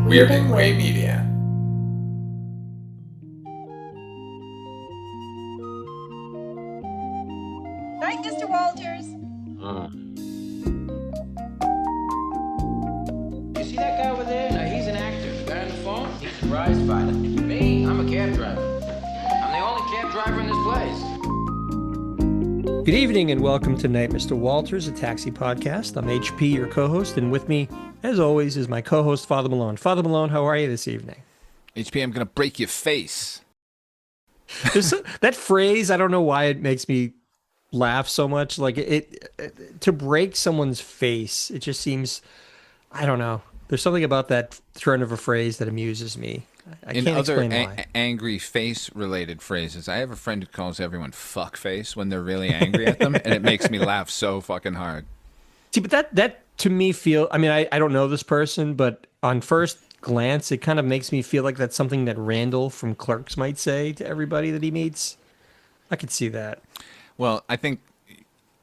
We're in Way Media. Right, Mr. Walters? You see that guy over there? Now, he's an actor. The guy on the phone, he's a prize fighter. Me, I'm a cab driver. I'm the only cab driver in this place. Good evening and welcome to Night, Mr. Walters, a taxi podcast. I'm HP, your co-host, and with me, as always, is my co-host, Father Malone. Father Malone, how are you this evening? HP, I'm going to break your face. That phrase, I don't know why it makes me laugh so much. Like, to break someone's face, it just seems, I don't know. There's something about that turn of a phrase that amuses me. I can't explain why. In other angry face-related phrases, I have a friend who calls everyone fuckface when they're really angry at them, and it makes me laugh so fucking hard. See, but that to me I mean, I don't know this person, but on first glance, it kind of makes me feel like that's something that Randall from Clerks might say to everybody that he meets. I could see that. Well, I think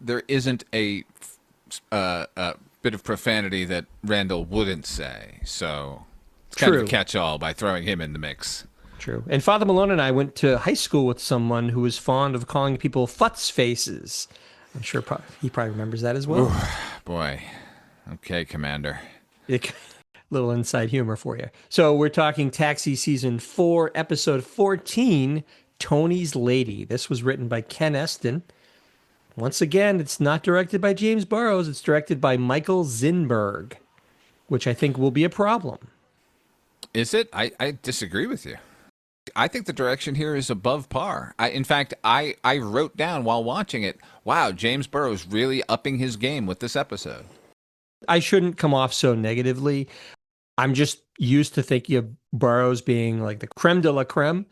there isn't a bit of profanity that Randall wouldn't say, so it's kind of a catch-all by throwing him in the mix. True. And Father Malone and I went to high school with someone who was fond of calling people futz faces. I'm sure he probably remembers that as well. Ooh, boy. Okay, Commander. Little inside humor for you. So we're talking Taxi Season 4, Episode 14, Tony's Lady. This was written by Ken Eston. Once again, it's not directed by James Burrows. It's directed by Michael Zinberg, which I think will be a problem. Is it? I disagree with you. I think the direction here is above par. In fact, I wrote down while watching it, wow, James Burrows really upping his game with this episode. I shouldn't come off so negatively. I'm just used to thinking of Burrows being like the creme de la creme.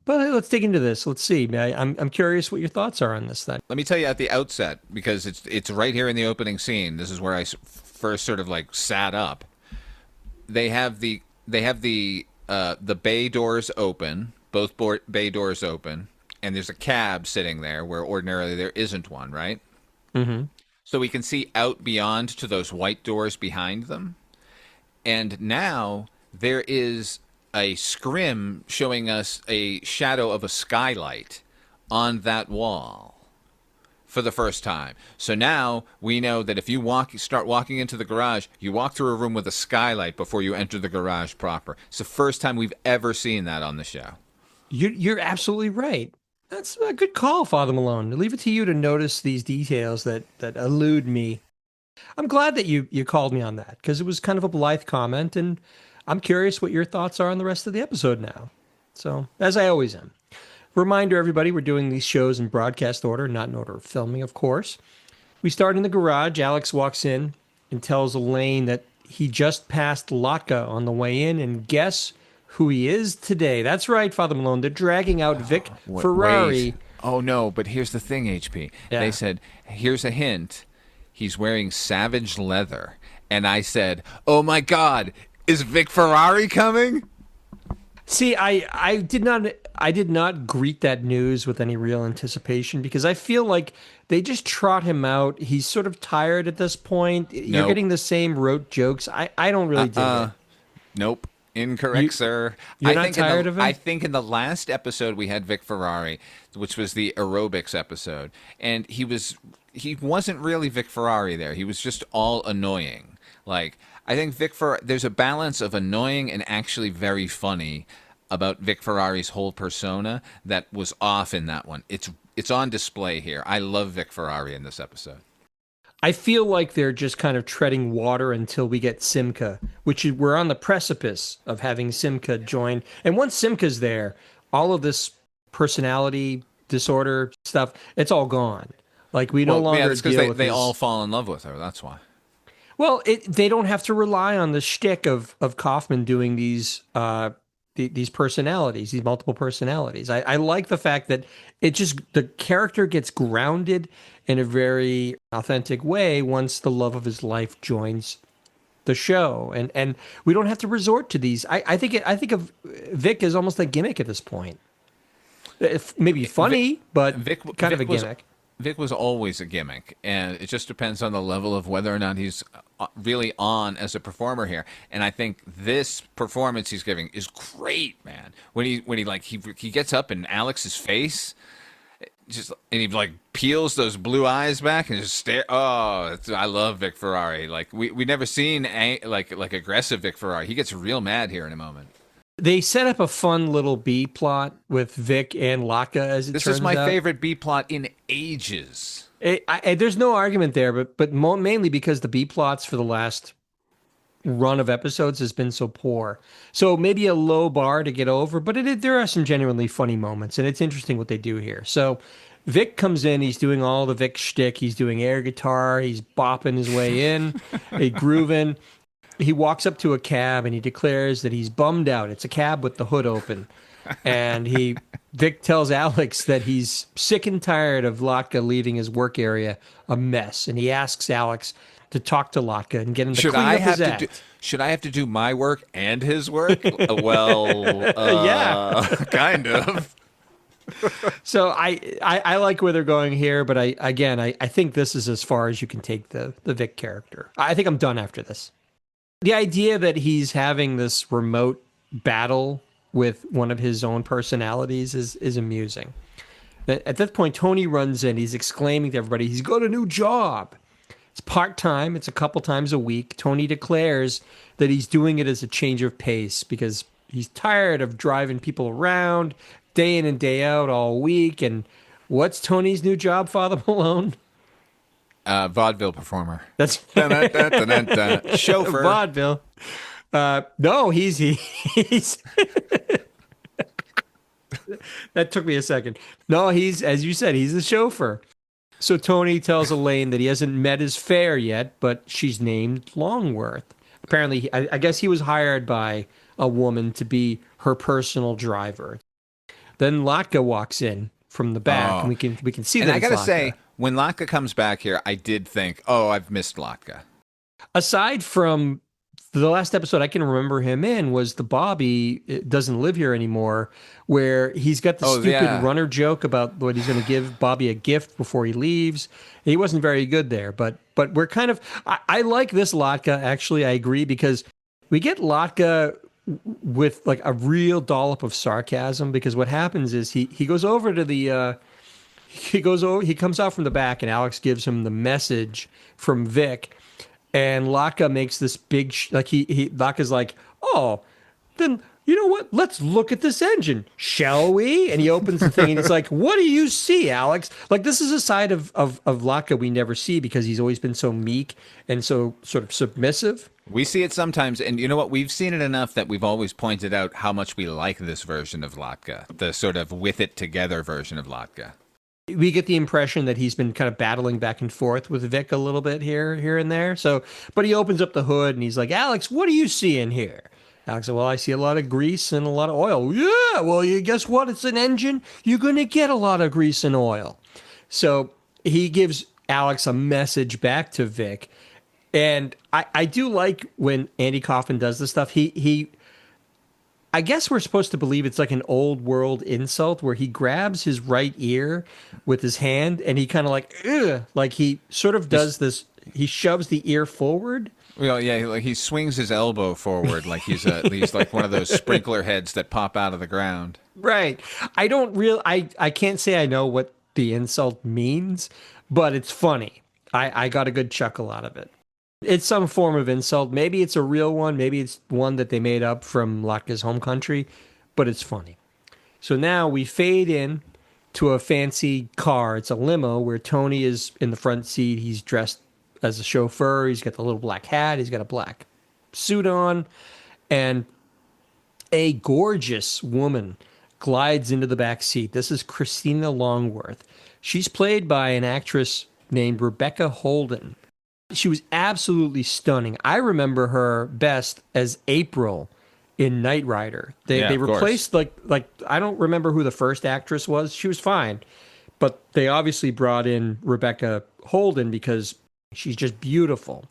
But let's dig into this. Let's see. I'm curious what your thoughts are on this then. Let me tell you at the outset, because it's right here in the opening scene. This is where I first sort of like sat up. They have the bay doors open, both bay doors open, and there's a cab sitting there where ordinarily there isn't one, right? Mm-hmm. So we can see out beyond to those white doors behind them. And now there is a scrim showing us a shadow of a skylight on that wall for the first time. So now we know that if you start walking into the garage, you walk through a room with a skylight before you enter the garage proper. It's the first time we've ever seen that on the show. You're absolutely right. That's a good call, Father Malone. I leave it to you to notice these details that elude me. I'm glad that you called me on that, because it was kind of a blithe comment, and I'm curious what your thoughts are on the rest of the episode now. So, as I always am. Reminder, everybody, we're doing these shows in broadcast order, not in order of filming, of course. We start in the garage. Alex walks in and tells Elaine that he just passed Latka on the way in, and guess who he is today. That's right, Father Malone. They're dragging out Vic Ferrari. Wait. Oh, no, but here's the thing, HP. Yeah. They said, here's a hint. He's wearing Savage leather. And I said, oh, my God, is Vic Ferrari coming? See, I did not greet that news with any real anticipation, because I feel like they just trot him out. He's sort of tired at this point. You're getting the same rote jokes. I don't really dig it. Nope. Incorrect, sir. You're not tired of him? I think in the last episode we had Vic Ferrari, which was the aerobics episode, and he wasn't really Vic Ferrari there. He was just all annoying. Like, I think there's a balance of annoying and actually very funny about Vic Ferrari's whole persona that was off in that one. It's on display here. I love Vic Ferrari in this episode. I feel like they're just kind of treading water until we get Simca, we're on the precipice of having Simca join. And once Simca's there, all of this personality disorder stuff, it's all gone. Like, we no longer it's deal because with they all fall in love with her. That's why. Well, they don't have to rely on the shtick of Kaufman doing these personalities, these multiple personalities. I like the fact that the character gets grounded in a very authentic way once the love of his life joins the show, and we don't have to resort to these. I think of Vic as almost a gimmick at this point. Maybe funny, but kind of a gimmick. Vic was always a gimmick, and it just depends on the level of whether or not he's really on as a performer here. And I think this performance he's giving is great, man. When he like he gets up in Alex's face, just and he like peels those blue eyes back and just stare. Oh, I love Vic Ferrari. Like we never seen like aggressive Vic Ferrari. He gets real mad here in a moment. They set up a fun little B plot with Vic and Latka, as it This turns is my out. favorite B plot in ages. There's no argument there, but mainly because the B plots for the last run of episodes has been so poor. So maybe a low bar to get over, but there are some genuinely funny moments, and it's interesting what they do here. So Vic comes in, he's doing all the Vic shtick. He's doing air guitar, he's bopping his way in, he's grooving. He walks up to a cab and he declares that he's bummed out. It's a cab with the hood open. And Vic tells Alex that he's sick and tired of Latka leaving his work area a mess. And he asks Alex to talk to Latka and get him to clean up his act. Should I have to do my work and his work? Yeah. Kind of. So I like where they're going here, but I think this is as far as you can take the Vic character. I think I'm done after this. The idea that he's having this remote battle with one of his own personalities is amusing. At that point, Tony runs in. He's exclaiming to everybody, he's got a new job. It's part-time. It's a couple times a week. Tony declares that he's doing it as a change of pace because he's tired of driving people around day in and day out all week. And what's Tony's new job, Father Malone? Vaudeville performer. That's chauffeur. Vaudeville. No, he's that took me a second. No, he's, as you said, he's a chauffeur. So Tony tells Elaine that he hasn't met his fare yet, but she's named Longworth. Apparently, I guess he was hired by a woman to be her personal driver. Then Latka walks in from the back, and we can see that. And I gotta Latka. say, when Latka comes back here, I did think, oh, I've missed Latka. Aside from the last episode I can remember him in was the Bobby doesn't live here anymore, where he's got the stupid runner joke about what he's going to give Bobby a gift before he leaves. He wasn't very good there, but we're kind of I like this Latka, actually. I agree, because we get Latka with like a real dollop of sarcasm, because what happens is he goes over to the he comes out from the back and Alex gives him the message from Vic. And Latka makes this big, Latka's like, oh, then you know what? Let's look at this engine, shall we? And he opens the thing and he's like, what do you see, Alex? Like, this is a side of Latka we never see because he's always been so meek and so sort of submissive. We see it sometimes, and you know what? We've seen it enough that we've always pointed out how much we like this version of Latka, the sort of with it together version of Latka. We get the impression that he's been kind of battling back and forth with Vic a little bit here and there. So, but he opens up the hood and he's like, Alex, what do you see in here? Alex said, well, I see a lot of grease and a lot of oil. Yeah, well, you guess what? It's an engine. You're going to get a lot of grease and oil. So he gives Alex a message back to Vic. And I do like when Andy Kaufman does this stuff. I guess we're supposed to believe it's like an old world insult where he grabs his right ear with his hand and he kind of like he sort of does this. He shoves the ear forward. Well, yeah, like he swings his elbow forward like he's like one of those sprinkler heads that pop out of the ground. Right. I can't say I know what the insult means, but it's funny. I got a good chuckle out of it. It's some form of insult. Maybe it's a real one. Maybe it's one that they made up from Latka's home country, but it's funny. So now we fade in to a fancy car. It's a limo where Tony is in the front seat. He's dressed as a chauffeur. He's got the little black hat. He's got a black suit on. And a gorgeous woman glides into the back seat. This is Christina Longworth. She's played by an actress named Rebecca Holden. She was absolutely stunning. I remember her best as April in Knight Rider. They replaced like I don't remember who the first actress was. She was fine, but they obviously brought in Rebecca Holden because she's just beautiful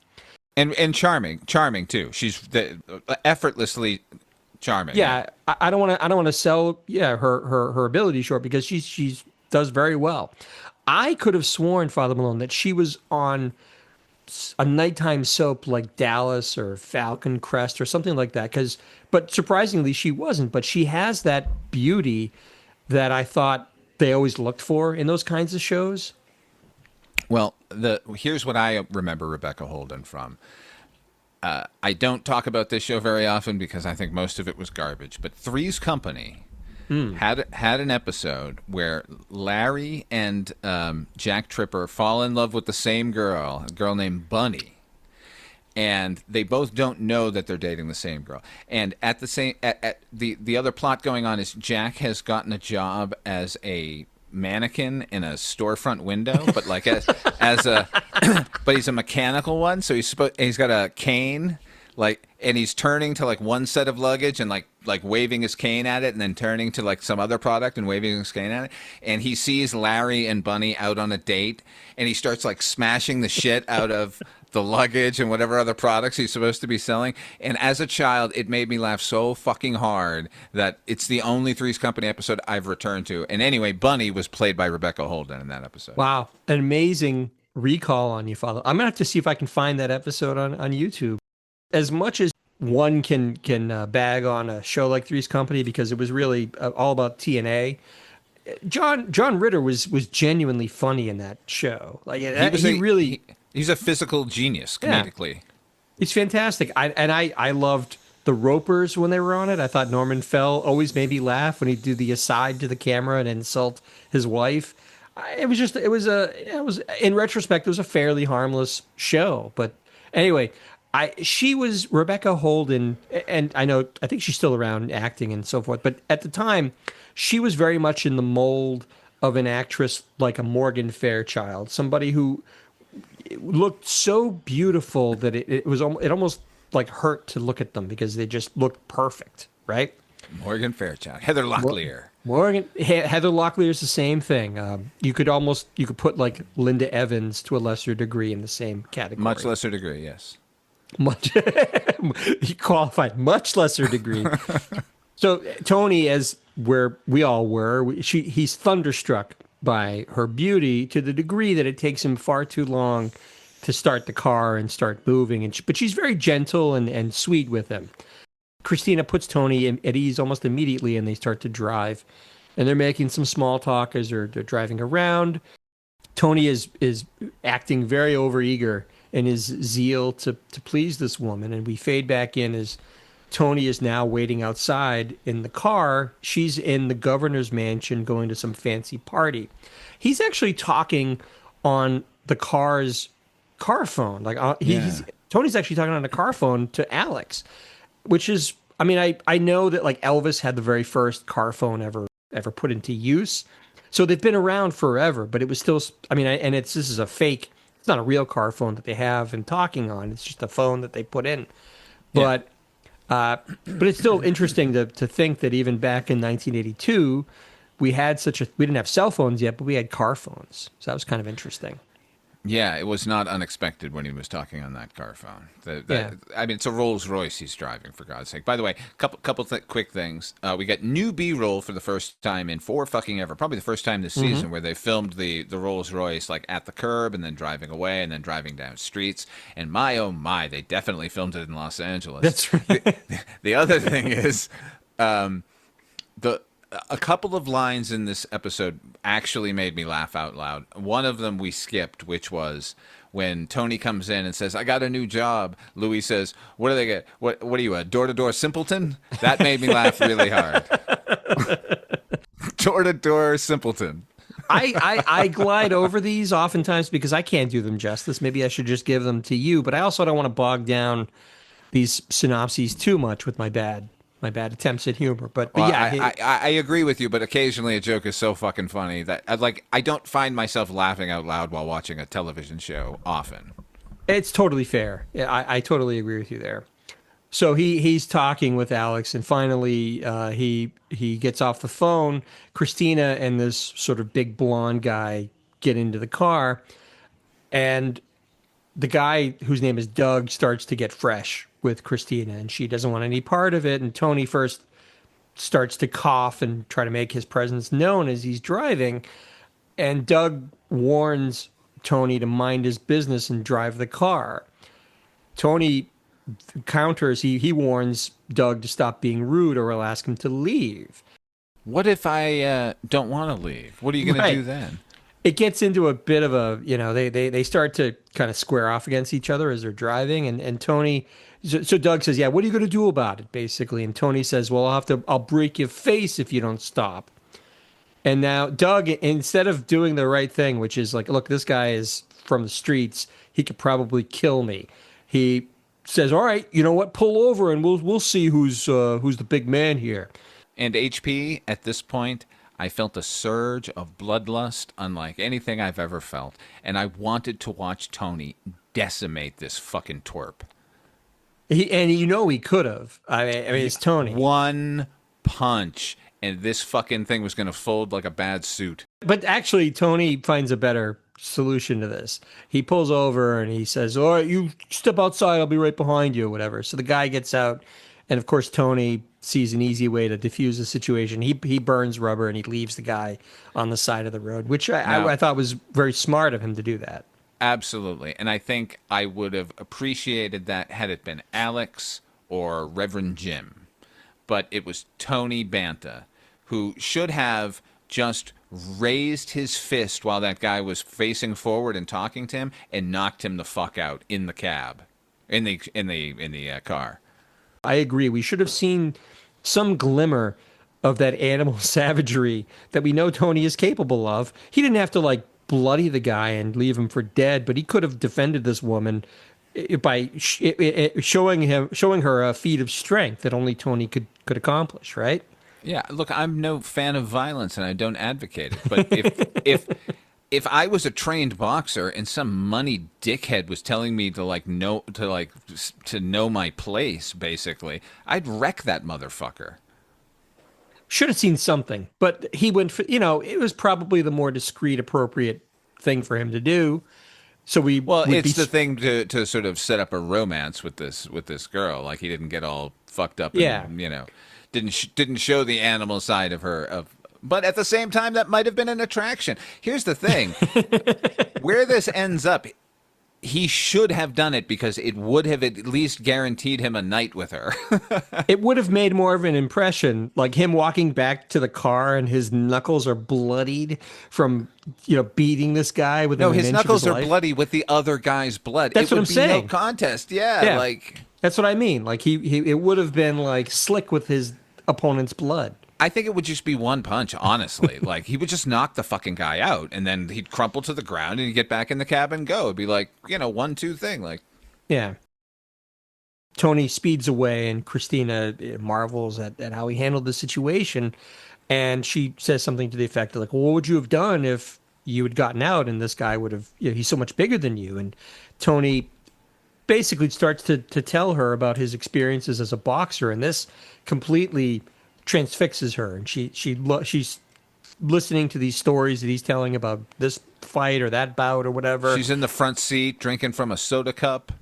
and charming too. She's effortlessly charming. Yeah, I don't want to sell her ability short because she does very well. I could have sworn, Father Malone, that she was on a nighttime soap like Dallas or Falcon Crest or something like that. But surprisingly, she wasn't. But she has that beauty that I thought they always looked for in those kinds of shows. Well, here's what I remember Rebecca Holden from. I don't talk about this show very often because I think most of it was garbage. But Three's Company had an episode where Larry and Jack Tripper fall in love with the same girl, a girl named Bunny, and they both don't know that they're dating the same girl. And at the other plot going on is Jack has gotten a job as a mannequin in a storefront window, but like as a but he's a mechanical one, so he's got a cane, like, and he's turning to like one set of luggage and like waving his cane at it, and then turning to like some other product and waving his cane at it, and he sees Larry and Bunny out on a date, and he starts like smashing the shit out of the luggage and whatever other products he's supposed to be selling. And as a child, it made me laugh so fucking hard that it's the only Three's Company episode I've returned to. And anyway, Bunny was played by Rebecca Holden in that episode. Wow, an amazing recall on you, Father. I'm gonna have to see if I can find that episode on YouTube. As much as one can bag on a show like Three's Company because it was really all about TNA. John Ritter was genuinely funny in that show. Like he's a physical genius comedically. Yeah. He's fantastic. I loved the Ropers when they were on it. I thought Norman Fell always made me laugh when he'd do the aside to the camera and insult his wife. It was in retrospect, it was a fairly harmless show. But anyway, she was Rebecca Holden, and I think she's still around acting and so forth. But at the time, she was very much in the mold of an actress like a Morgan Fairchild, somebody who looked so beautiful that it almost like hurt to look at them because they just looked perfect, right? Morgan Fairchild, Heather Locklear. Heather Locklear is the same thing. You could put like Linda Evans to a lesser degree in the same category. Much lesser degree, yes. Much he qualified, much lesser degree. So Tony, as where we all were, he's thunderstruck by her beauty to the degree that it takes him far too long to start the car and start moving. But she's very gentle and sweet with him. Christina puts Tony at ease almost immediately, and they start to drive. And they're making some small talk as they're driving around. Tony is acting very overeager in his zeal to please this woman. And we fade back in as Tony is now waiting outside in the car. She's in the governor's mansion going to some fancy party. He's actually talking on the car's car phone. Tony's actually talking on a car phone to Alex, which is, I mean, I know that like Elvis had the very first car phone ever put into use. So they've been around forever, but it was still, I mean, this is a fake, it's not a real car phone that they have and talking on. It's just a phone that they put in. But it's still interesting to think that even back in 1982, we didn't have cell phones yet, but we had car phones. So that was kind of interesting. Yeah, it was not unexpected when he was talking on that car phone. I mean, it's a Rolls Royce he's driving, for God's sake. By the way, couple quick things. We got new B-roll for the first time in fucking ever, probably the first time this season, where they filmed the Rolls Royce like at the curb and then driving away and then driving down streets. And my, oh my, they definitely filmed it in Los Angeles. That's right. The other thing is a couple of lines in this episode actually made me laugh out loud. One of them we skipped, which was when Tony comes in and says, "I got a new job." Louis says, "What do they get? What are you, a door-to-door simpleton?" That made me laugh really hard. Door-to-door simpleton. I glide over these oftentimes because I can't do them justice. Maybe I should just give them to you, but I also don't want to bog down these synopses too much with my bad attempts at humor. But yeah, I agree with you. But occasionally a joke is so fucking funny that I don't find myself laughing out loud while watching a television show often. It's totally fair. Yeah, I totally agree with you there. So he's talking with Alex, and finally he gets off the phone. Christina and this sort of big blonde guy get into the car, and the guy whose name is Doug starts to get fresh with Christina, and she doesn't want any part of it. And Tony first starts to cough and try to make his presence known as he's driving. and Doug warns Tony to mind his business and drive the car. Tony counters, he warns Doug to stop being rude or he'll ask him to leave. What if I don't want to leave? What are you going to do then? It gets into a bit of a, they start to kind of square off against each other as they're driving. And Tony, so Doug says, yeah, what are you going to do about it, basically? And Tony says, well, I'll break your face if you don't stop. And now Doug, instead of doing the right thing, which is like, look, this guy is from the streets. He could probably kill me. He says, all right, you know what? Pull over and we'll see who's the big man here. And HP, at this point, I felt a surge of bloodlust unlike anything I've ever felt. And I wanted to watch Tony decimate this fucking twerp. He could have. I mean, it's Tony. One punch, and this fucking thing was going to fold like a bad suit. But actually, Tony finds a better solution to this. He pulls over and he says, all right, you step outside. I'll be right behind you, or whatever. So the guy gets out. And of course, Tony sees an easy way to diffuse the situation. He burns rubber and he leaves the guy on the side of the road, which I thought was very smart of him to do that. Absolutely. And I think I would have appreciated that had it been Alex or Reverend Jim. But it was Tony Banta, who should have just raised his fist while that guy was facing forward and talking to him and knocked him the fuck out in the cab, in the car. I agree. We should have seen some glimmer of that animal savagery that we know Tony is capable of. He didn't have to like bloody the guy and leave him for dead, but he could have defended this woman by showing her a feat of strength that only Tony could accomplish, right? Yeah, look, I'm no fan of violence and I don't advocate it, but if I was a trained boxer and some money dickhead was telling me to know my place, basically, I'd wreck that motherfucker. Should have seen something, but he went for, it was probably the more discreet, appropriate thing for him to do. So it's the thing to sort of set up a romance with this girl. Like he didn't get all fucked up. And, didn't show the animal side of her. But at the same time, that might have been an attraction. Here's the thing. Where this ends up, he should have done it because it would have at least guaranteed him a night with her. It would have made more of an impression, like him walking back to the car and his knuckles are bloodied from, beating this guy with no, his knuckles are bloody with the other guy's blood. That's what I'm saying. No contest. Yeah, like that's what I mean. Like it would have been like slick with his opponent's blood. I think it would just be one punch, honestly. Like, he would just knock the fucking guy out, and then he'd crumple to the ground, and he'd get back in the cab and go. It'd be like, 1-2 thing. Like, yeah. Tony speeds away, and Christina marvels at how he handled the situation, and she says something to the effect of, like, well, what would you have done if you had gotten out, and this guy would have, he's so much bigger than you, and Tony basically starts to tell her about his experiences as a boxer, and this completely transfixes her, and she's listening to these stories that he's telling about this fight or that bout or whatever. She's in the front seat drinking from a soda cup.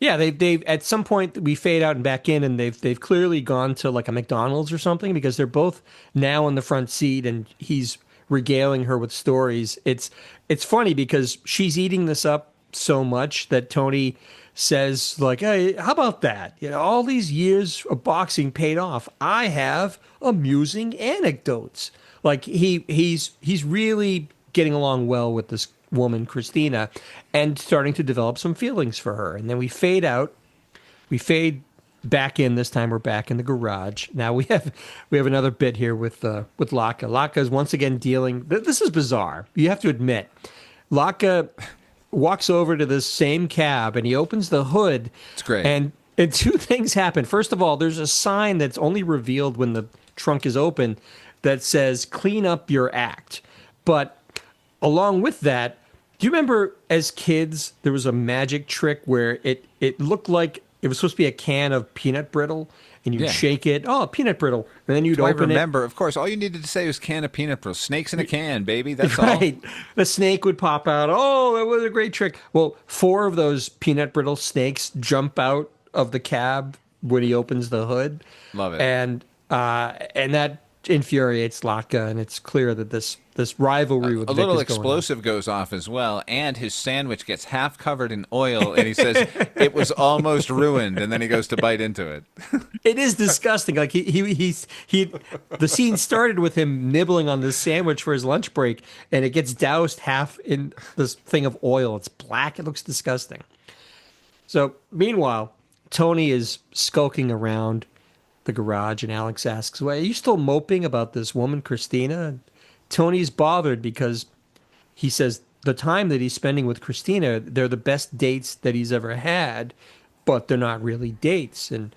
Yeah, they've at some point we fade out and back in, and they've clearly gone to like a McDonald's or something because they're both now in the front seat, and he's regaling her with stories. It's funny because she's eating this up so much that Tony says, like, hey, how about that? All these years of boxing paid off. I have amusing anecdotes. Like he's really getting along well with this woman, Christina, and starting to develop some feelings for her. And then we fade out. We fade back in. This time we're back in the garage. Now we have another bit here with Laka. Laka is once again dealing. This is bizarre. You have to admit, Laka walks over to this same cab and he opens the hood. It's great. And two things happen. First of all, there's a sign that's only revealed when the trunk is open that says, clean up your act. But along with that, do you remember as kids, there was a magic trick where it looked like it was supposed to be a can of peanut brittle and you'd shake it. Oh, peanut brittle. And then you'd open it. I remember, of course, all you needed to say was can of peanut brittle. Snakes in a can, baby. That's right. All. The snake would pop out. Oh, that was a great trick. Well, 4 of those peanut brittle snakes jump out of the cab when he opens the hood. Love it. And that infuriates Latka, and it's clear that this rivalry with A Vic little is going on. explosive goes off as well, and his sandwich gets half covered in oil, and he says it was almost ruined, and then he goes to bite into it. It is disgusting. Like the scene started with him nibbling on this sandwich for his lunch break, and it gets doused half in this thing of oil. It's black. It looks disgusting. So meanwhile, Tony is skulking around the garage, and Alex asks, "Well, are you still moping about this woman, Christina?" And Tony's bothered because he says the time that he's spending with Christina, they're the best dates that he's ever had, but they're not really dates. And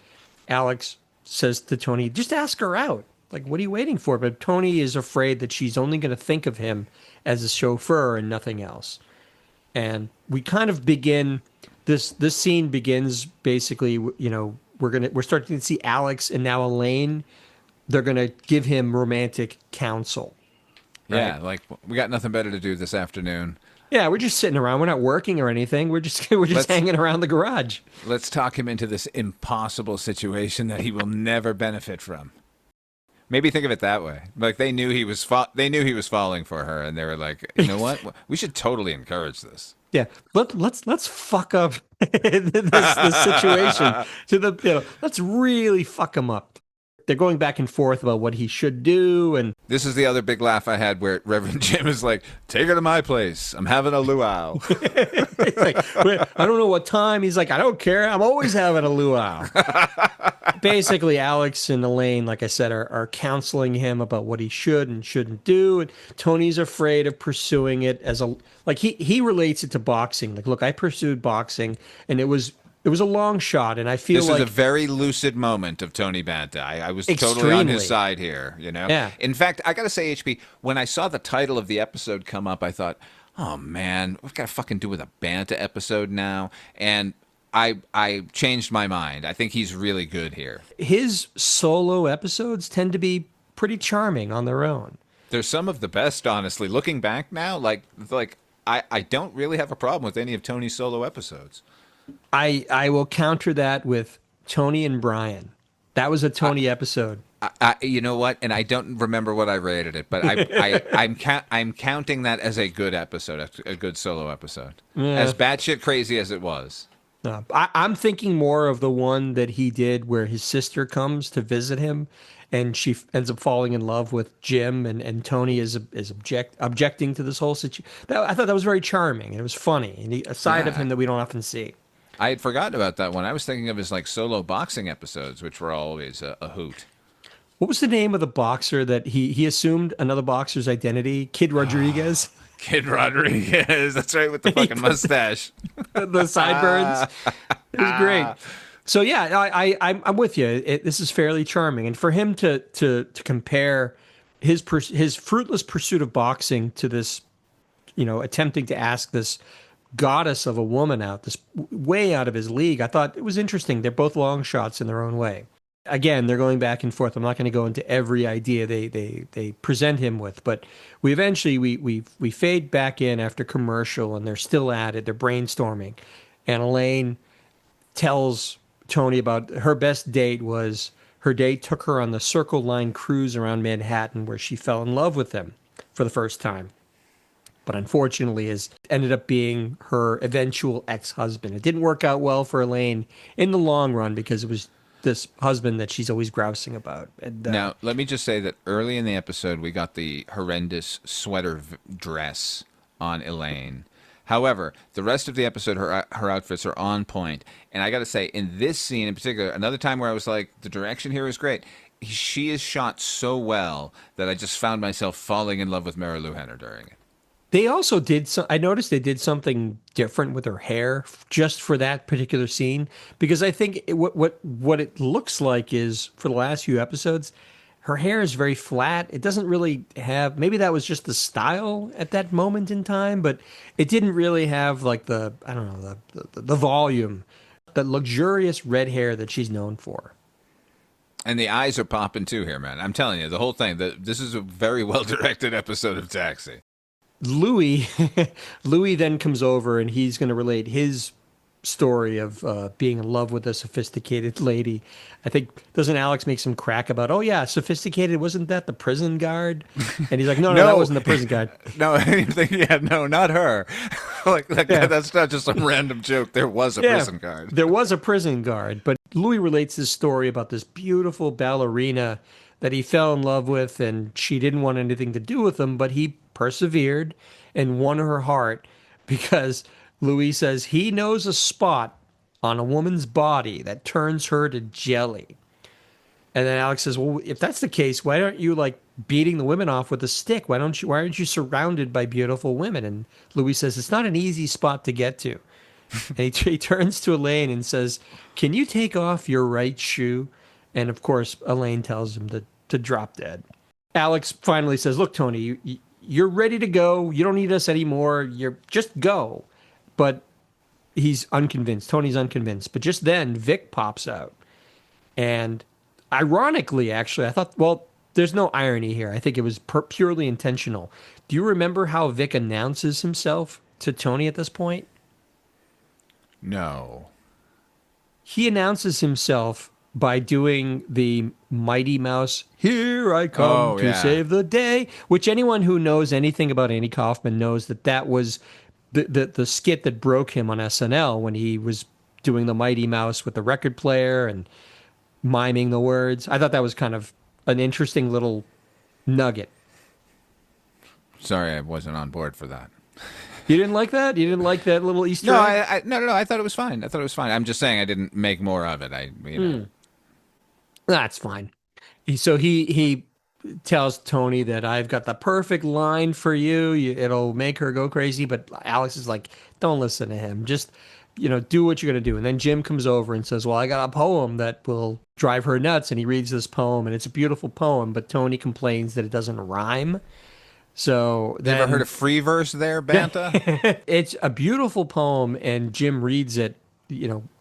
Alex says to Tony, just ask her out. Like, what are you waiting for? But Tony is afraid that she's only going to think of him as a chauffeur and nothing else. And we kind of begin this scene begins basically, we're starting to see Alex and now Elaine. They're going to give him romantic counsel. Yeah, Right. like we got nothing better to do this afternoon. Yeah, we're just sitting around. We're not working or anything. We're just hanging around the garage. Let's talk him into this impossible situation that he will never benefit from. Maybe think of it that way. Like they knew he was falling for her, and they were like, you know what? We should totally encourage this. Yeah, let's fuck up this situation to the let's really fuck him up. They're going back and forth about what he should do, and This is the other big laugh I had where Reverend Jim is like, take her to my place. I'm having a luau. it's like, I don't know what time. He's like, I don't care. I'm always having a luau. Basically, Alex and Elaine, like I said, are counseling him about what he should and shouldn't do. And Tony's afraid of pursuing it like he relates it to boxing. Like, look, I pursued boxing, and it was a long shot, and I feel This like was a very lucid moment of Tony Banta. I was totally on his Extremely. side here, you know? Yeah. In fact, I got to say, HP, when I saw the title of the episode come up, I thought, oh, man, we've got to fucking do with a Banta episode now. And I changed my mind. I think he's really good here. his solo episodes tend to be pretty charming on their own. They're some of the best, honestly. Looking back now, like I don't really have a problem with any of Tony's solo episodes. I will counter that with Tony and Brian. That was a Tony episode. You know what? And I don't remember what I rated it, but I'm counting that as a good episode, a good solo episode, as batshit crazy as it was. I'm thinking more of the one that he did where his sister comes to visit him, and she ends up falling in love with Jim, and Tony is objecting to this whole situation. I thought that was very charming, and it was funny, and a side of Yeah. him that we don't often see. I had forgotten about that one. I was thinking of his like solo boxing episodes, which were always a hoot. What was the name of the boxer that he assumed another boxer's identity? Kid Rodriguez? Kid Rodriguez, that's right, with the fucking mustache. The sideburns. It was great. So yeah, I'm with you. This is fairly charming, and for him to compare his fruitless pursuit of boxing to this, attempting to ask this goddess of a woman out, this way out of his league, I thought it was interesting. They're both long shots in their own way. Again, they're going back and forth. I'm not going to go into every idea they present him with, but we eventually we fade back in after commercial, and they're still at it. They're brainstorming, and Elaine tells Tony about her best date was her date took her on the Circle Line cruise around Manhattan, where she fell in love with him for the first time. But unfortunately, is ended up being her eventual ex-husband. It didn't work out well for Elaine in the long run because it was this husband that she's always grousing about. And, Now, let me just say that early in the episode, we got the horrendous sweater dress on Elaine. However, the rest of the episode, her outfits are on point. And I got to say, in this scene in particular, another time where I was like, the direction here is great. She is shot so well that I just found myself falling in love with Mary Lou Henner during it. they also did I noticed they did something different with her hair just for that particular scene, because I think what it looks like is, for the last few episodes, her hair is very flat. It doesn't really have, maybe that was just the style at that moment in time, but it didn't really have like the volume, the luxurious red hair that she's known for. And the eyes are popping too here, man. I'm telling you, the whole thing. This is a very well-directed episode of Taxi. Louis then comes over, and he's going to relate his story of being in love with a sophisticated lady. I think, doesn't Alex make some crack about, oh yeah, sophisticated, wasn't that the prison guard? And he's like, no, no, that No, wasn't the prison guard. no, anything. Yeah, no, not her. Yeah. That's not just some random joke. There was a Yeah, prison guard. there was a prison guard, but Louis relates this story about this beautiful ballerina that he fell in love with, and she didn't want anything to do with him, but he persevered and won her heart because Louis says he knows a spot on a woman's body that turns her to jelly. And then Alex says, "Well, if that's the case, why aren't you like beating the women off with a stick? Why aren't you surrounded by beautiful women?" And Louis says, "It's not an easy spot to get to." And he turns to Elaine and says, "Can you take off your right shoe?" And of course, Elaine tells him to drop dead. Alex finally says, "Look, Tony, you're ready to go. You don't need us anymore. You're just go." But he's unconvinced. Tony's unconvinced. But just then, Vic pops out. And ironically, actually, I thought, well, there's no irony here. I think it was purely intentional. Do you remember how Vic announces himself to Tony at this point? No. He announces himself by doing the Mighty Mouse, "Here I come Oh, to yeah. save the day," which anyone who knows anything about Andy Kaufman knows that was the skit that broke him on SNL when he was doing the Mighty Mouse with the record player and miming the words. I thought that was kind of an interesting little nugget. Sorry, I wasn't on board for that. You didn't like that? You didn't like that little Easter No, egg? no. I thought it was fine. I thought it was fine. I'm just saying I didn't make more of it. That's fine. So he tells Tony that I've got the perfect line for you. It'll make her go crazy. But Alex is like, don't listen to him. Just, do what you're going to do. And then Jim comes over and says, well, I got a poem that will drive her nuts. And he reads this poem, and it's a beautiful poem. But Tony complains that it doesn't rhyme. So You then, ever heard of free verse there, Banta? it's a beautiful poem, and Jim reads it,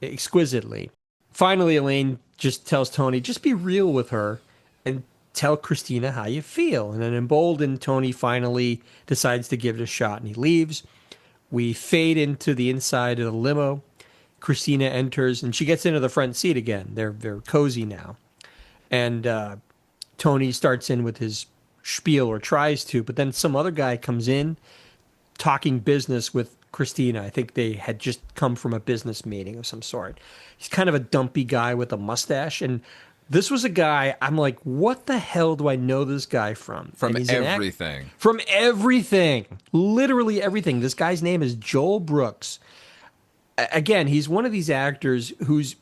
exquisitely. Finally, Elaine just tells Tony, just be real with her and tell Christina how you feel. And then emboldened, Tony finally decides to give it a shot, and he leaves. We fade into the inside of the limo. Christina enters, and she gets into the front seat again. They're cozy now. And Tony starts in with his spiel, or tries to, but then some other guy comes in talking business with Christina. I think they had just come from a business meeting of some sort. He's kind of a dumpy guy with a mustache, and this was a guy I'm like, what the hell do I know this guy from? From And he's everything. From everything. Literally everything. This guy's name is Joel Brooks. Again, he's one of these actors who's,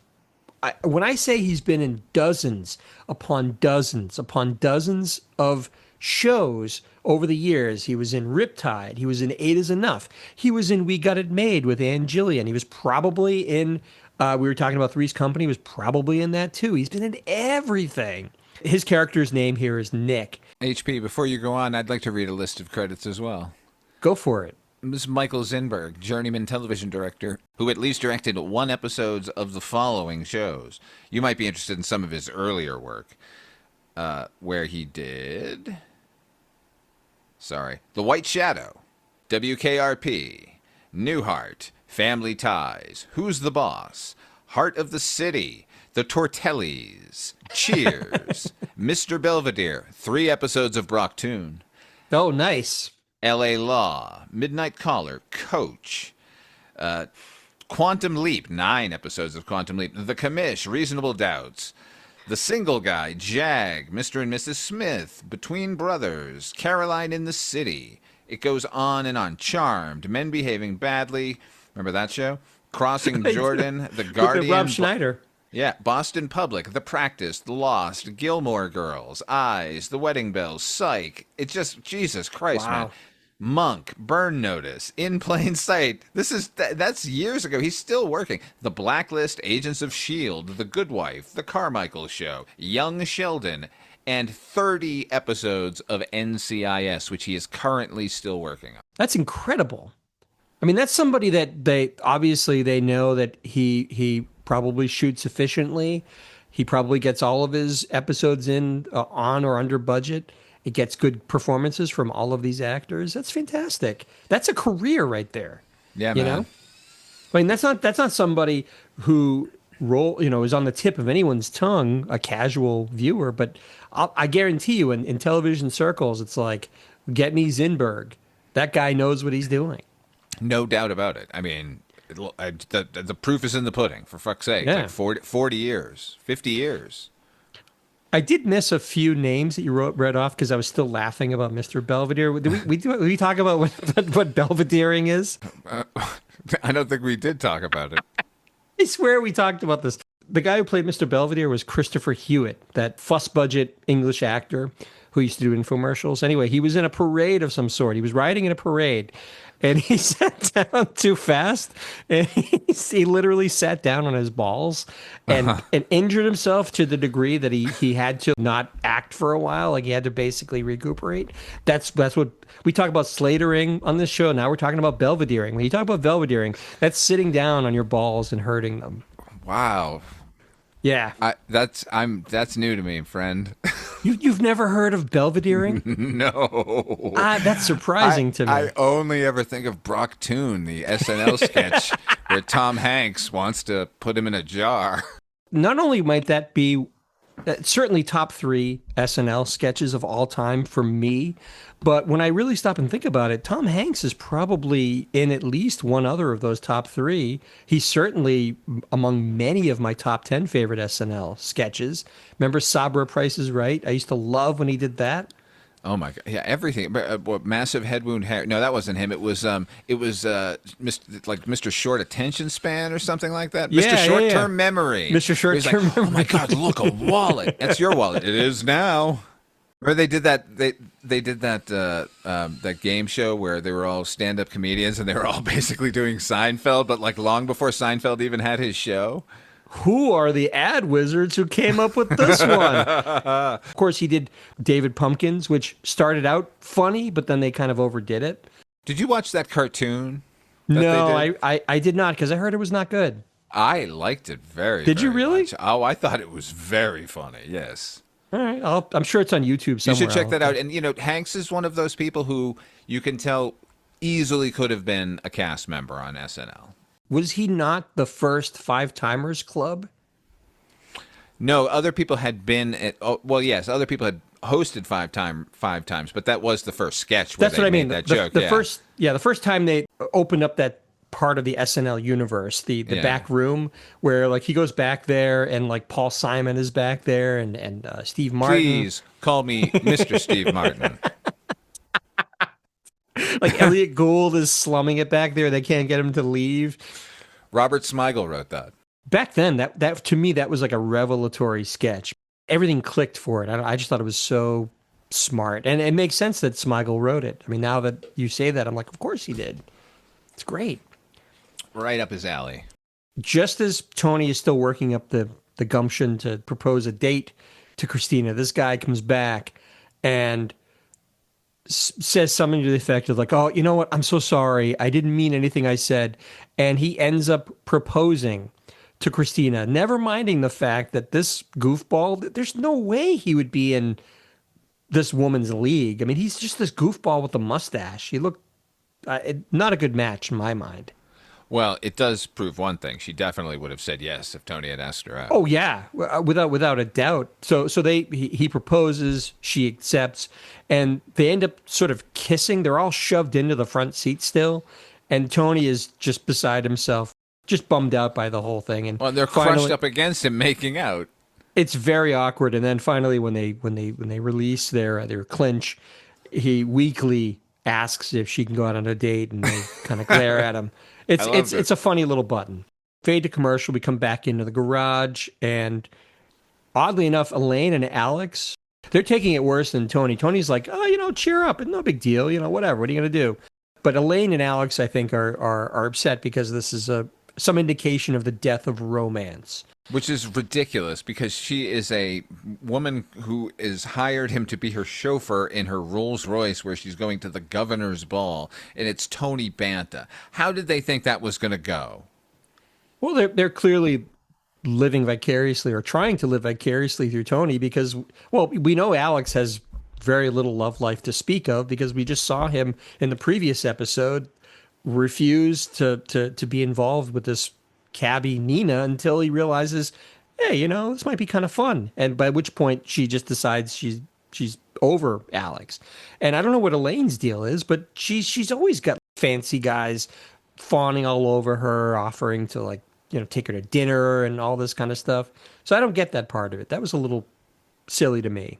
when I say he's been in dozens upon dozens upon dozens of shows over the years. He was in Riptide. He was in Eight Is Enough. He was in We Got It Made with Ann Gillian. He was probably in, we were talking about Three's Company. He was probably in that too. He's been in everything. His character's name here is Nick. HP, before you go on, I'd like to read a list of credits as well. Go for it. This is Michael Zinberg, journeyman television director, who at least directed one episode of the following shows. You might be interested in some of his earlier work, where he did... The White Shadow, WKRP, Newhart, Family Ties, Who's the Boss, Heart of the City, The Tortellis, Cheers, Mr. Belvedere, 3 episodes of Broktoon, Oh, nice. L.A. Law, Midnight Caller, Coach, Quantum Leap, 9 episodes of Quantum Leap, The Commish, Reasonable Doubts, The Single Guy, Jag, Mr. and Mrs. Smith, Between Brothers, Caroline in the City. It goes on and on. Charmed, Men Behaving Badly. Remember that show? Crossing Jordan, The Guardian. Rob Schneider. Yeah, Boston Public, The Practice, The Lost, Gilmore Girls, Eyes, The Wedding Bells, Psych. It's just, Jesus Christ, Wow. man. Monk, Burn Notice, In Plain Sight. That's years ago. He's still working. The Blacklist, Agents of S.H.I.E.L.D., The Good Wife, The Carmichael Show, Young Sheldon, and 30 episodes of NCIS, which he is currently still working on. That's incredible. I mean, that's somebody that they know that he probably shoots efficiently. He probably gets all of his episodes in on or under budget. It gets good performances from all of these actors. That's fantastic. That's a career right there. Yeah, You man. know? I mean, that's not somebody who is on the tip of anyone's tongue, a casual viewer. But I guarantee you, in television circles, it's like, get me Zinberg. That guy knows what he's doing. No doubt about it. I mean, the proof is in the pudding, for fuck's sake. Yeah. Like 40 years, 50 years. I did miss a few names that you read off because I was still laughing about Mr. Belvedere. Did we talk about what Belvedering is? I don't think we did talk about it. I swear we talked about this. The guy who played Mr. Belvedere was Christopher Hewitt, that fuss budget English actor who used to do infomercials. Anyway, he was in a parade of some sort. He was riding in a parade, and he sat down too fast, and he literally sat down on his balls and injured himself to the degree that he had to not act for a while. Like, he had to basically recuperate. That's what we talk about, slatering on this show. Now we're talking about Belvedering. When you talk about Belvedering, that's sitting down on your balls and hurting them. Wow. Yeah. That's new to me, friend. You've never heard of Belvedering? No. That's surprising to me. I only ever think of Broktoon, the SNL sketch where Tom Hanks wants to put him in a jar. Not only might that be certainly top 3 SNL sketches of all time for me, but when I really stop and think about it, Tom Hanks is probably in at least one other of those top 3. He's certainly among many of my top 10 favorite SNL sketches. Remember Sabra Price is Right? I used to love when he did that. Oh my god! Yeah, everything. What, massive head wound. No, that wasn't him. It was Mr. Short Attention Span or something like that. Yeah, Mr. Short yeah. Term Memory. Mr. Short Term Memory. Oh my god! Look, a wallet. That's your wallet. It is now. Or they did that. They did that that game show where they were all stand-up comedians and they were all basically doing Seinfeld, but like long before Seinfeld even had his show. Who are the ad wizards who came up with this one? Of course, he did David Pumpkins, which started out funny, but then they kind of overdid it. Did you watch that cartoon? No, I did not, because I heard it was not good. I liked it very. Did you very really? much. Oh, I thought it was very funny. Yes. All right, I'm sure it's on YouTube somewhere. You should check that out. And Hanks is one of those people who you can tell easily could have been a cast member on SNL. Was he not the first Five Timers Club? No, other people had been at. Oh, well, yes, other people had hosted five times, but that was the first sketch where That's they what I made mean. that the joke. The first time they opened up that part of the SNL universe, the back room where like he goes back there and like Paul Simon is back there and Steve Martin. Please call me Mr. Steve Martin. Like Elliot Gould is slumming it back there. They can't get him to leave. Robert Smigel wrote that. Back then, that to me, that was like a revelatory sketch. Everything clicked for it. I just thought it was so smart. And it makes sense that Smigel wrote it. I mean, now that you say that, I'm like, of course he did. It's great. Right up his alley. Just as Tony is still working up the gumption to propose a date to Christina, this guy comes back and says something to the effect of like, oh, you know what? I'm so sorry. I didn't mean anything I said. And he ends up proposing to Christina, never minding the fact that this goofball, there's no way he would be in this woman's league. I mean, he's just this goofball with a mustache. He looked not a good match in my mind. Well, it does prove one thing. She definitely would have said yes if Tony had asked her out. Oh yeah, without a doubt. So he proposes, she accepts, and they end up sort of kissing. They're all shoved into the front seat still, and Tony is just beside himself, just bummed out by the whole thing. And well, they're crushed up against him, making out. It's very awkward. And then finally, when they release their clinch, he weakly asks if she can go out on a date, and they kind of glare at him. It's a funny little button. Fade to commercial. We come back into the garage, and oddly enough, Elaine and Alex, they're taking it worse than Tony. Tony's like, oh, cheer up. It's no big deal. Whatever. What are you going to do? But Elaine and Alex, I think, are upset because this is some indication of the death of romance. Which is ridiculous because she is a woman who has hired him to be her chauffeur in her Rolls Royce where she's going to the governor's ball, and it's Tony Banta. How did they think that was going to go? Well, they're clearly living vicariously or trying to live vicariously through Tony because, well, we know Alex has very little love life to speak of because we just saw him in the previous episode refuse to be involved with this cabbie Nina until he realizes, hey, this might be kind of fun. And by which point she just decides she's over Alex. And I don't know what Elaine's deal is, but she's always got fancy guys fawning all over her, offering to like, take her to dinner and all this kind of stuff. So I don't get that part of it. That was a little silly to me.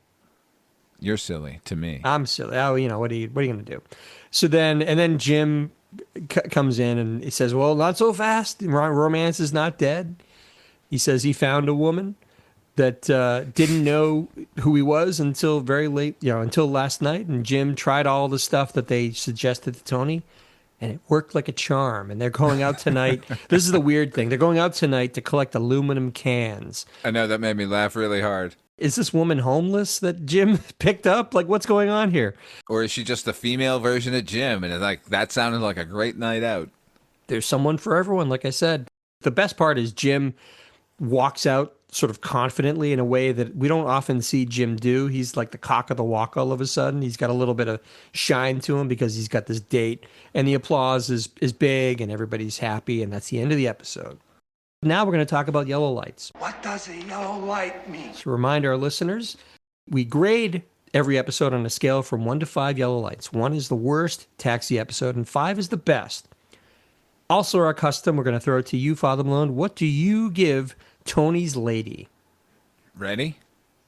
You're silly to me. I'm silly. Oh, what are you going to do? So then Jim comes in and he says, well, not so fast. Romance is not dead. He says he found a woman that didn't know who he was until very late, until last night. And Jim tried all the stuff that they suggested to Tony, and it worked like a charm. And they're going out tonight. This is the weird thing. They're going out tonight to collect aluminum cans. I know, that made me laugh really hard. Is this woman homeless that Jim picked up? Like, what's going on here? Or is she just the female version of Jim? And it's like, that sounded like a great night out. There's someone for everyone, like I said. The best part is Jim walks out sort of confidently in a way that we don't often see Jim do. He's like the cock of the walk all of a sudden. He's got a little bit of shine to him because he's got this date. And the applause is big and everybody's happy. And that's the end of the episode. Now we're going to talk about yellow lights. What does a yellow light mean? To remind our listeners, we grade every episode on a scale from 1 to 5 yellow lights. 1 is the worst Taxi episode, and 5 is the best. Also, our custom, we're going to throw it to you, Father Malone. What do you give Tony's lady? Ready?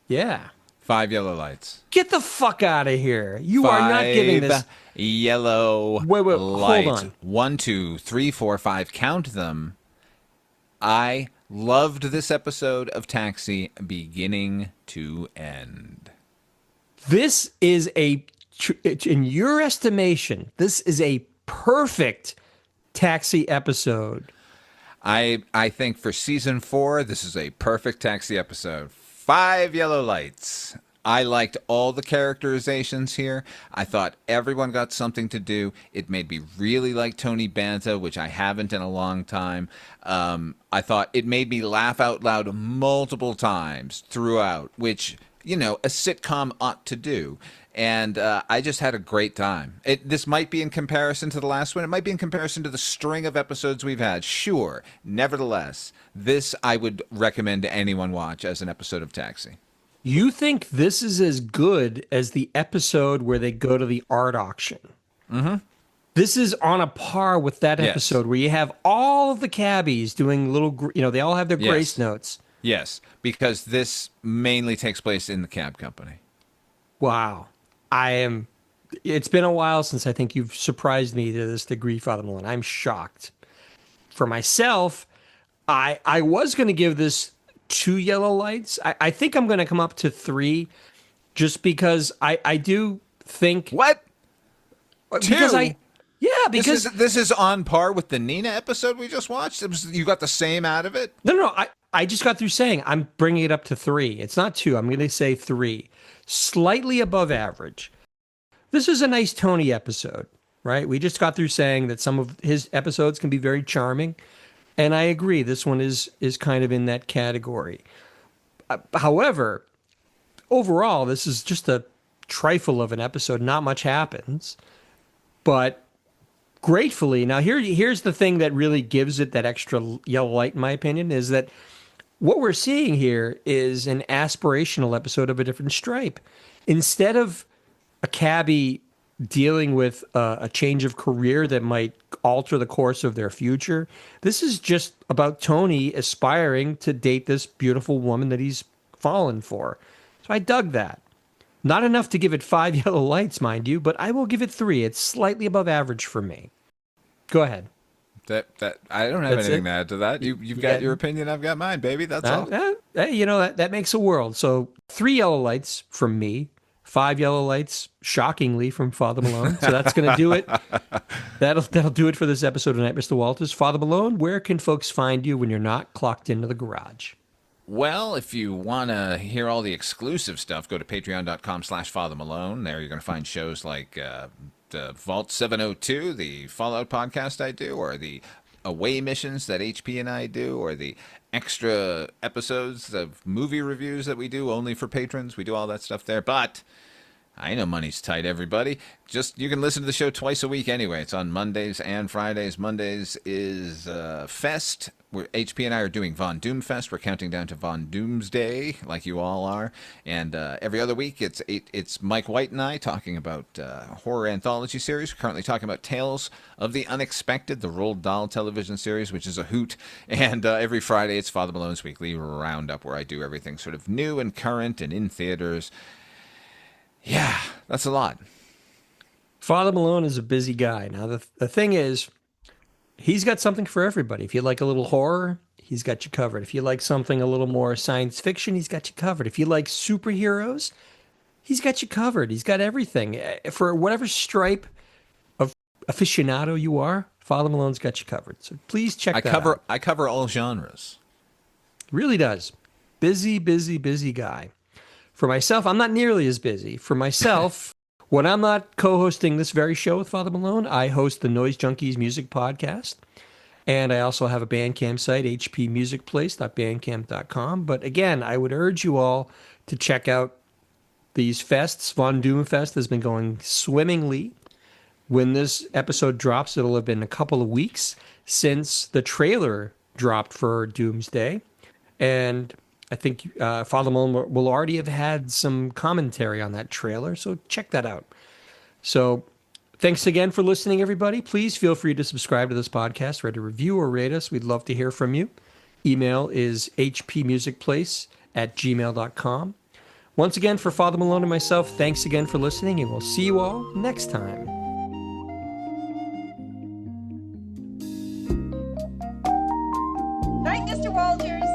Yeah. 5 yellow lights. Get the fuck out of here. You are not giving this. 5 yellow Wait, lights. hold on. 1, 2, 3, 4, 5. Count them. I loved this episode of Taxi beginning to end. This is in your estimation, this is a perfect Taxi episode. I think for season 4, this is a perfect Taxi episode. 5 yellow lights. I liked all the characterizations here. I thought everyone got something to do. It made me really like Tony Banta, which I haven't in a long time. I thought it made me laugh out loud multiple times throughout, which, a sitcom ought to do. And I just had a great time. This might be in comparison to the last one. It might be in comparison to the string of episodes we've had. Sure. Nevertheless, this I would recommend anyone watch as an episode of Taxi. You think this is as good as the episode where they go to the art auction? Mm-hmm. This is on a par with that episode where you have all of the cabbies doing little, they all have their grace notes. Yes, because this mainly takes place in the cab company. Wow. It's been a while since I think you've surprised me to this degree, Father Malone. I'm shocked. For myself, I was going to give this 2 yellow lights. I think I'm going to come up to 3 just because I do think. What? Because 2? Because this is on par with the Nina episode we just watched. You got the same out of it? No. I just got through saying I'm bringing it up to 3. It's not 2. I'm going to say 3. Slightly above average. This is a nice Tony episode, right? We just got through saying that some of his episodes can be very charming. And I agree, this one is kind of in that category. However, overall, this is just a trifle of an episode. Not much happens. But gratefully, now here's the thing that really gives it that extra yellow light, in my opinion, is that what we're seeing here is an aspirational episode of a different stripe. Instead of a cabbie dealing with a change of career that might alter the course of their future, this is just about Tony aspiring to date this beautiful woman that he's fallen for. So I dug that. Not enough to give it 5 yellow lights, mind you, but I will give it 3. It's slightly above average for me. Go ahead. That I don't have That's anything it? to add to that. You've got your opinion, I've got mine, baby. That's all. Hey, that makes a world. So 3 yellow lights from me, 5 yellow lights, shockingly, from Father Malone. So that's going to do it. That'll do it for this episode of Night, Mr. Walters. Father Malone, where can folks find you when you're not clocked into the garage? Well, if you want to hear all the exclusive stuff, go to patreon.com/Father Malone. There you're going to find shows like the Vault 702, the Fallout podcast I do, or the away missions that HP and I do, or the extra episodes of movie reviews that we do only for patrons. We do all that stuff there. But I know money's tight, everybody. Just you can listen to the show twice a week anyway. It's on Mondays and Fridays. Mondays is Fest. Where HP and I are doing Von Doom Fest. We're counting down to Von Doomsday, like you all are. And every other week, it's Mike White and I talking about horror anthology series. We're currently talking about Tales of the Unexpected, the Roald Dahl television series, which is a hoot. And every Friday, it's Father Malone's Weekly Roundup, where I do everything sort of new and current and in theaters. Yeah, that's a lot. Father Malone is a busy guy. Now, the thing is, he's got something for everybody. If you like a little horror, he's got you covered. If you like something a little more science fiction, he's got you covered. If you like superheroes, he's got you covered. He's got everything. For whatever stripe of aficionado you are, Father Malone's got you covered. So please check that out. I cover all genres. Really does. Busy, busy, busy guy. For myself, I'm not nearly as busy. For myself, when I'm not co-hosting this very show with Father Malone, I host the Noise Junkies Music Podcast. And I also have a Bandcamp site, hpmusicplace.bandcamp.com. But again, I would urge you all to check out these fests. Von Doom Fest has been going swimmingly. When this episode drops, it'll have been a couple of weeks since the trailer dropped for Doomsday. And I think Father Malone will already have had some commentary on that trailer, so check that out. So thanks again for listening, everybody. Please feel free to subscribe to this podcast, write a review or rate us. We'd love to hear from you. Email is hpmusicplace@gmail.com. Once again, for Father Malone and myself, thanks again for listening, and we'll see you all next time. Night, Mr. Walters.